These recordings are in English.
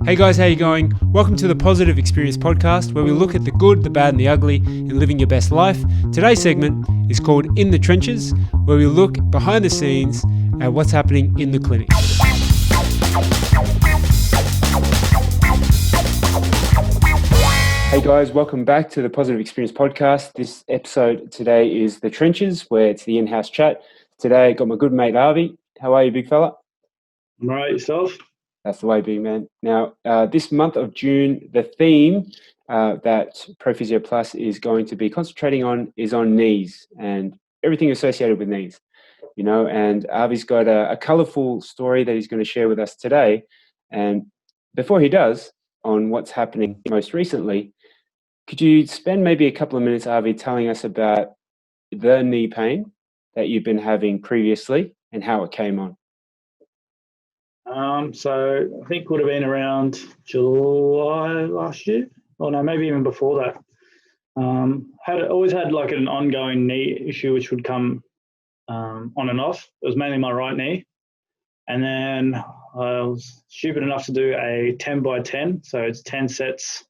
Hey guys, how you going? Welcome to the Positive Experience podcast, where we look at the good, the bad and the ugly in living your best life. Today's segment is called In the Trenches, where we look behind the scenes at what's happening in the clinic. Hey guys, welcome back to the Positive Experience podcast. This episode today is The Trenches, where it's the in-house chat. Today I got my good mate Aarvi. How are you, big fella? I'm all right, yourself? That's the way, big man. Now, this month of June, the theme that ProPhysio Plus is going to be concentrating on is on knees and everything associated with knees. You know, and Avi's got a colourful story that he's going to share with us today. And before he does, on what's happening most recently, could you spend maybe a couple of minutes, Avi, telling us about the knee pain that you've been having previously and how it came on? So I think it would have been around July last year, or no, maybe even before that. Always had like an ongoing knee issue, which would come on and off. It was mainly my right knee, and then I was stupid enough to do a 10 by 10, so it's 10 sets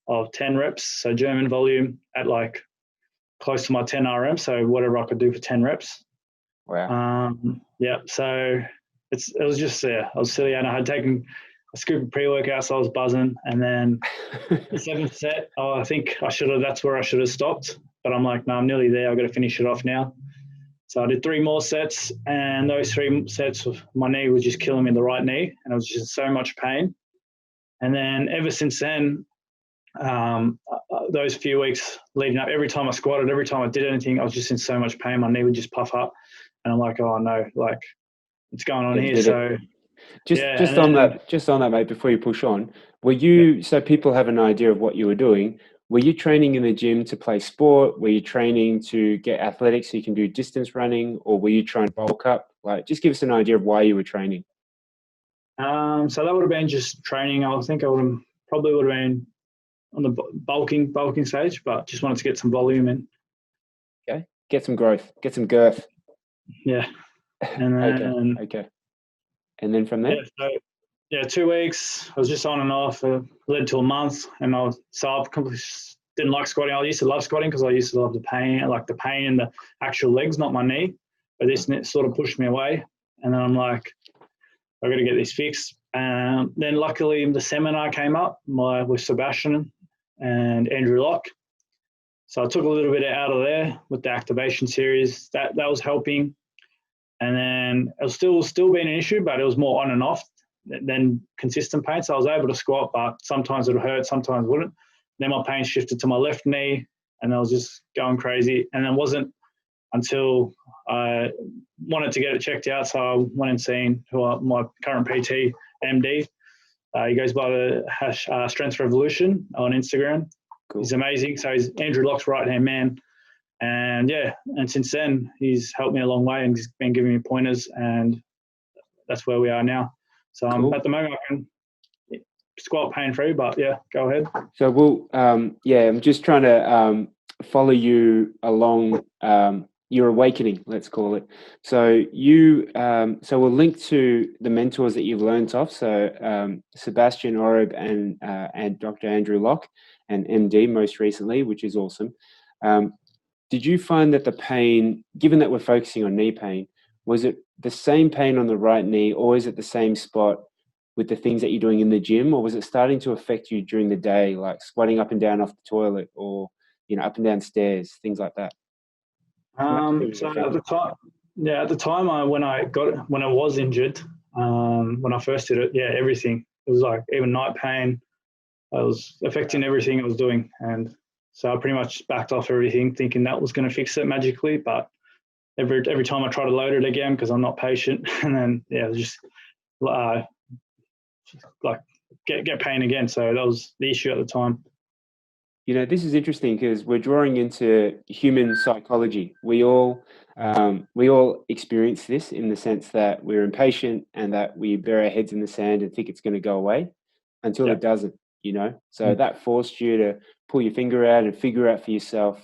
of 10 reps, so German volume at like close to my 10 RM, so whatever I could do for 10 reps. Wow. So it was just I was silly, and I had taken a scoop of pre-workout, so I was buzzing. And then the seventh set, I think that's where I should have stopped. But I'm like, no, I'm nearly there. I've got to finish it off now. So I did 3 more sets, and those 3 sets, my knee was just killing me, the right knee, and I was just in so much pain. And then ever since then, those few weeks leading up, every time I squatted, every time I did anything, I was just in so much pain. My knee would just puff up, and I'm like, oh no, like, what's going on here? So just on that, mate, before you push on, so people have an idea of what you were doing, were you training in the gym to play sport? Were you training to get athletic so you can do distance running, or were you trying to bulk up? Like, just give us an idea of why you were training. So that would have been just training. I think I probably would have been on the bulking stage, but just wanted to get some volume in. Okay, get some growth, get some girth. Yeah. And then, okay. And then from there? 2 weeks. I was just on and off. It led to a month, and I completely didn't like squatting. I used to love squatting because I used to love the pain in the actual legs, not my knee. But this sort of pushed me away, and then I'm like, I've got to get this fixed. Then luckily the seminar came up with Sebastian and Andrew Locke. So I took a little bit out of there with the activation series. That was helping. And then it was still being an issue, but it was more on and off than consistent pain. So I was able to squat, but sometimes it would hurt, sometimes it wouldn't. Then my pain shifted to my left knee, and I was just going crazy. And it wasn't until I wanted to get it checked out, so I went and seen my current PT, MD. He goes by the hash Strength Revolution on Instagram. Cool. He's amazing. So he's Andrew Locke's right-hand man. And since then, he's helped me a long way, and he's been giving me pointers, and that's where we are now. So cool. At the moment, I can squat pain-free, but yeah, go ahead. So I'm just trying to follow you along your awakening, let's call it. So we'll link to the mentors that you've learned off. So Sebastian Oreb and Dr. Andrew Locke and MD most recently, which is awesome. Did you find that the pain, given that we're focusing on knee pain, was it the same pain on the right knee, or is it the same spot with the things that you're doing in the gym, or was it starting to affect you during the day, like squatting up and down off the toilet, or up and down stairs, things like that? So at the time, when I was injured, when I first did it, everything. It was like even night pain. I was affecting everything I was doing, and so I pretty much backed off everything, thinking that was going to fix it magically. But every time I try to load it again, because I'm not patient, and then it was just like get pain again. So that was the issue at the time. This is interesting because we're drawing into human psychology. We all experience this in the sense that we're impatient and that we bury our heads in the sand and think it's going to go away until it doesn't. So that forced you to pull your finger out and figure out for yourself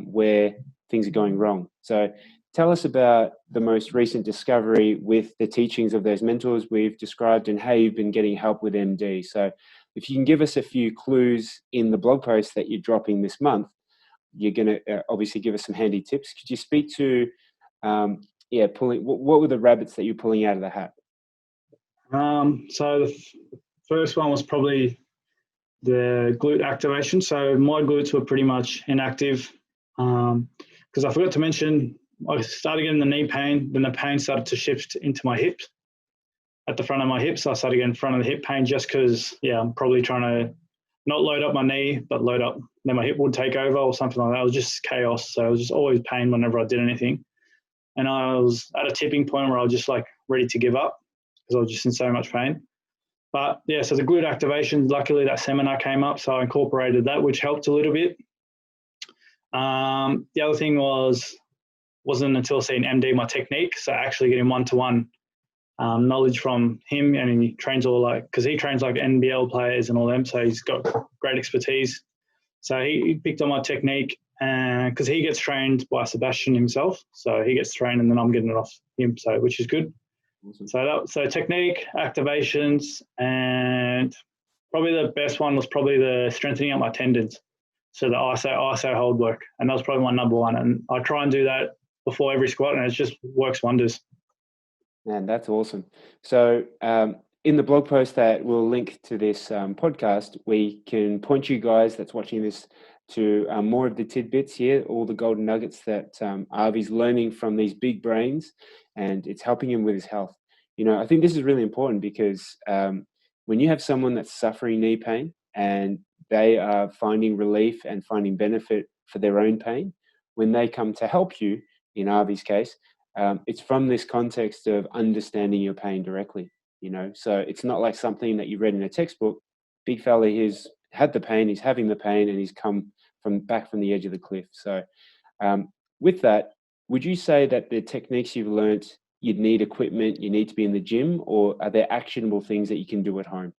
where things are going wrong. So tell us about the most recent discovery with the teachings of those mentors we've described and how you've been getting help with MD. So if you can give us a few clues in the blog post that you're dropping this month, you're going to obviously give us some handy tips. Could you speak to, pulling, what were the rabbits that you're pulling out of the hat? So the first one was probably the glute activation. So my glutes were pretty much inactive because I forgot to mention I started getting the knee pain, then the pain started to shift into my hips, at the front of my hips. So I started getting front of the hip pain just because, I'm probably trying to not load up my knee, but load up, then my hip would take over or something like that. It was just chaos. So it was just always pain whenever I did anything. And I was at a tipping point where I was just like ready to give up because I was just in so much pain. But yeah, so the glute activation, luckily that seminar came up, so I incorporated that, which helped a little bit. The other thing wasn't until seeing MD my technique, so actually getting one-to-one knowledge from him, and he trains because he trains like NBL players and all them, so he's got great expertise. So he picked on my technique, because he gets trained by Sebastian himself, so he gets trained and then I'm getting it off him, so which is good. Awesome. So technique, activations, and probably the best one was probably the strengthening up my tendons. So the ISO hold work, and that was probably my number one. And I try and do that before every squat, and it just works wonders. Man, that's awesome. So in the blog post that we'll link to this podcast, we can point you guys that's watching this to more of the tidbits here, all the golden nuggets that Aarvi's learning from these big brains, and it's helping him with his health. I think this is really important because when you have someone that's suffering knee pain and they are finding relief and finding benefit for their own pain, when they come to help you, in Aarvi's case, it's from this context of understanding your pain directly, so it's not like something that you read in a textbook. Big fella, he's had the pain, he's having the pain, and he's come back from the edge of the cliff. So with that, would you say that the techniques you've learned, you'd need equipment, you need to be in the gym, or are there actionable things that you can do at home?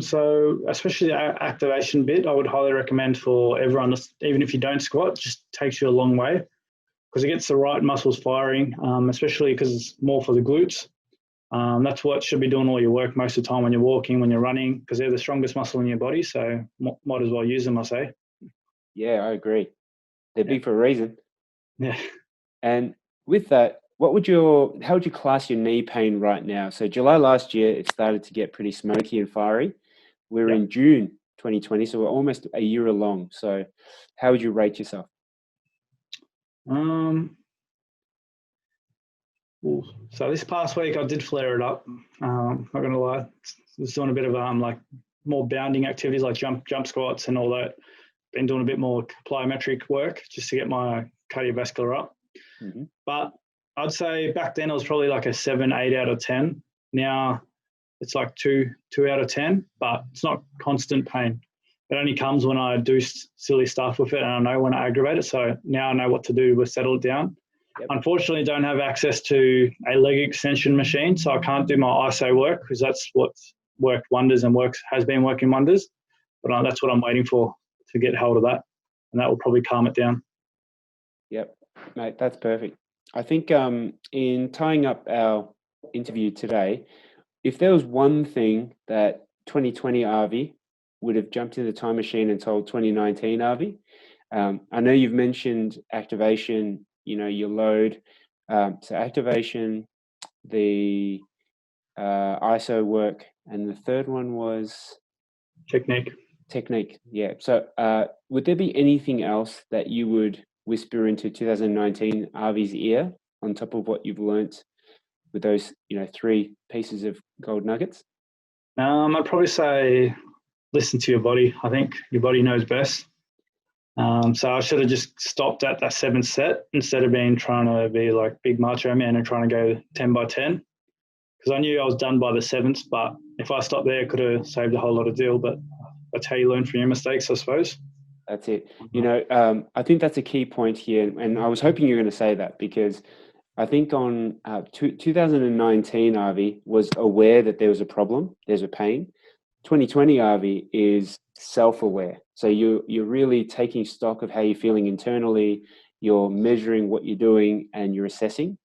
So especially the activation bit, I would highly recommend for everyone, even if you don't squat, just takes you a long way because it gets the right muscles firing, especially because it's more for the glutes. That's what should be doing all your work most of the time when you're walking, when you're running, because they're the strongest muscle in your body. So might as well use them, I say. Yeah, I agree. They're big for a reason. Yeah. And with that, how would you class your knee pain right now? So July last year, it started to get pretty smoky and fiery. We're in June 2020, so we're almost a year along. So how would you rate yourself? So this past week I did flare it up. Not gonna lie, I was doing a bit of like more bounding activities like jump squats and all that. Been doing a bit more plyometric work just to get my cardiovascular up. Mm-hmm. But I'd say back then it was probably like a 7, 8 out of 10. Now it's like 2 out of 10, but it's not constant pain. It only comes when I do silly stuff with it and I know when I aggravate it. So now I know what to do to settle it down. Yep. Unfortunately, don't have access to a leg extension machine, so I can't do my ISO work because that's what's worked wonders and has been working wonders. But that's what I'm waiting for, to get hold of that, and that will probably calm it down. Yep, mate, that's perfect. I think in tying up our interview today, if there was one thing that 2020 Aarvi would have jumped in the time machine and told 2019 Aarvi, I know you've mentioned activation, your load. So activation, the ISO work, and the third one was? Technique, yeah. So would there be anything else that you would whisper into 2019 Aarvi's ear on top of what you've learnt with those, 3 pieces of gold nuggets? I'd probably say listen to your body. I think your body knows best. So I should have just stopped at that 7th set instead of trying to be like big macho man and trying to go 10 by 10. Because I knew I was done by the 7th, but if I stopped there, I could have saved a whole lot of deal. But that's how you learn from your mistakes, I suppose. That's it. I think that's a key point here. And I was hoping you were going to say that because I think on 2019, Aarvi was aware that there was a problem, there's a pain. 2020 Aarvi is self-aware. So you're really taking stock of how you're feeling internally. you're measuring what you're doing, and you're assessing.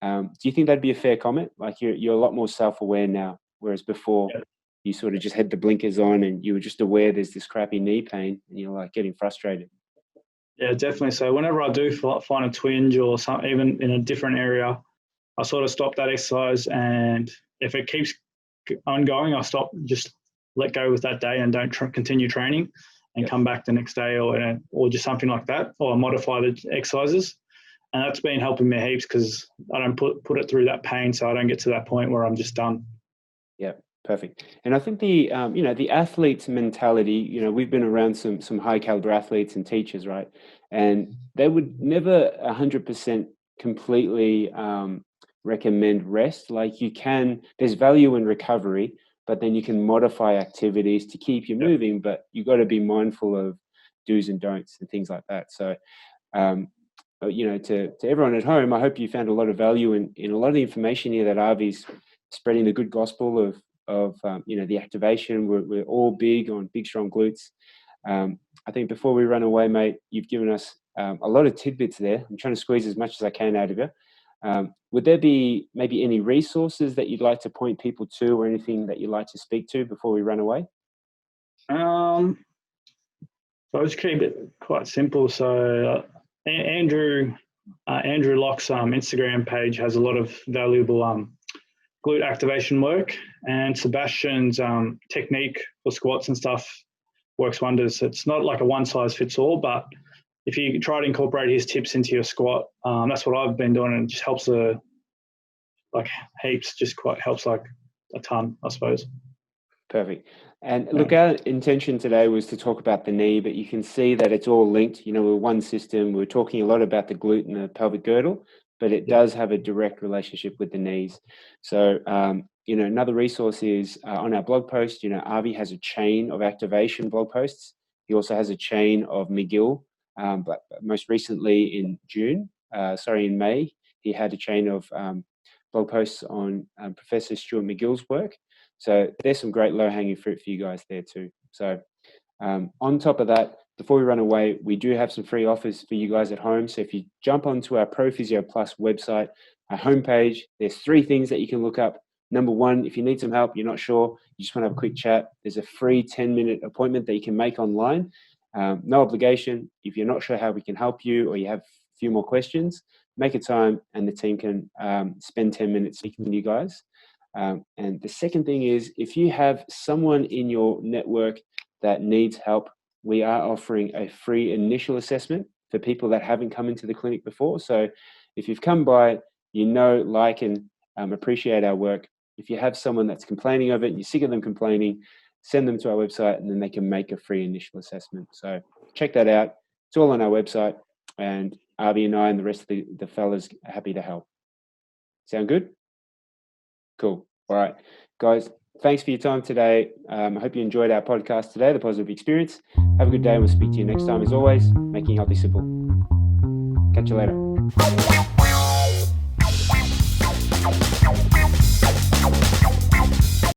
Do you think that'd be a fair comment? Like you're a lot more self-aware now, whereas before you sort of just had the blinkers on and you were just aware there's this crappy knee pain and you're like getting frustrated. Yeah, definitely. So whenever I do find a twinge or something, even in a different area, I sort of stop that exercise, and if it keeps ongoing, I stop, just let go with that day and don't continue training, and come back the next day or just something like that, or modify the exercises. And that's been helping me heaps because I don't put it through that pain, so I don't get to that point where I'm just done. Yeah, perfect. And I think the the athlete's mentality, we've been around some high caliber athletes and teachers, right? And they would never 100% completely recommend rest. Like there's value in recovery, but then you can modify activities to keep you moving, but you got to be mindful of do's and don'ts and things like that. So, to everyone at home, I hope you found a lot of value in a lot of the information here that Aarvi's spreading the good gospel of the activation. We're all big on big, strong glutes. I think before we run away, mate, you've given us a lot of tidbits there. I'm trying to squeeze as much as I can out of you. Would there be maybe any resources that you'd like to point people to, or anything that you'd like to speak to before we run away? So I'll just keep it quite simple. So Andrew Locke's Instagram page has a lot of valuable glute activation work, and Sebastian's technique for squats and stuff works wonders. It's not like a one size fits all, but if you try to incorporate his tips into your squat, that's what I've been doing, and it just helps heaps. Just quite helps like a ton, I suppose. Perfect. And look, our intention today was to talk about the knee, but you can see that it's all linked. We're one system. We're talking a lot about the glute and the pelvic girdle, but it does have a direct relationship with the knees. So, another resource is on our blog post. Aarvi has a chain of activation blog posts. He also has a chain of McGill, but most recently in May, he had a chain of blog posts on Professor Stuart McGill's work. So there's some great low-hanging fruit for you guys there too. So on top of that, before we run away, we do have some free offers for you guys at home. So if you jump onto our ProPhysio Plus website, our homepage, there's 3 things that you can look up. Number 1, if you need some help, you're not sure, you just want to have a quick chat, there's a free 10-minute appointment that you can make online. No obligation. If you're not sure how we can help you, or you have a few more questions, make a time and the team can spend 10 minutes speaking with you guys. And the second thing is, if you have someone in your network that needs help, we are offering a free initial assessment for people that haven't come into the clinic before. So if you've come by, like and appreciate our work. If you have someone that's complaining of it and you're sick of them complaining, send them to our website and then they can make a free initial assessment. So check that out. It's all on our website, and Aarvi and I and the rest of the fellas are happy to help. Sound good? Cool. All right, guys, thanks for your time today. I hope you enjoyed our podcast today, The Positive Experience. Have a good day, and we'll speak to you next time. As always, making healthy simple. Catch you later.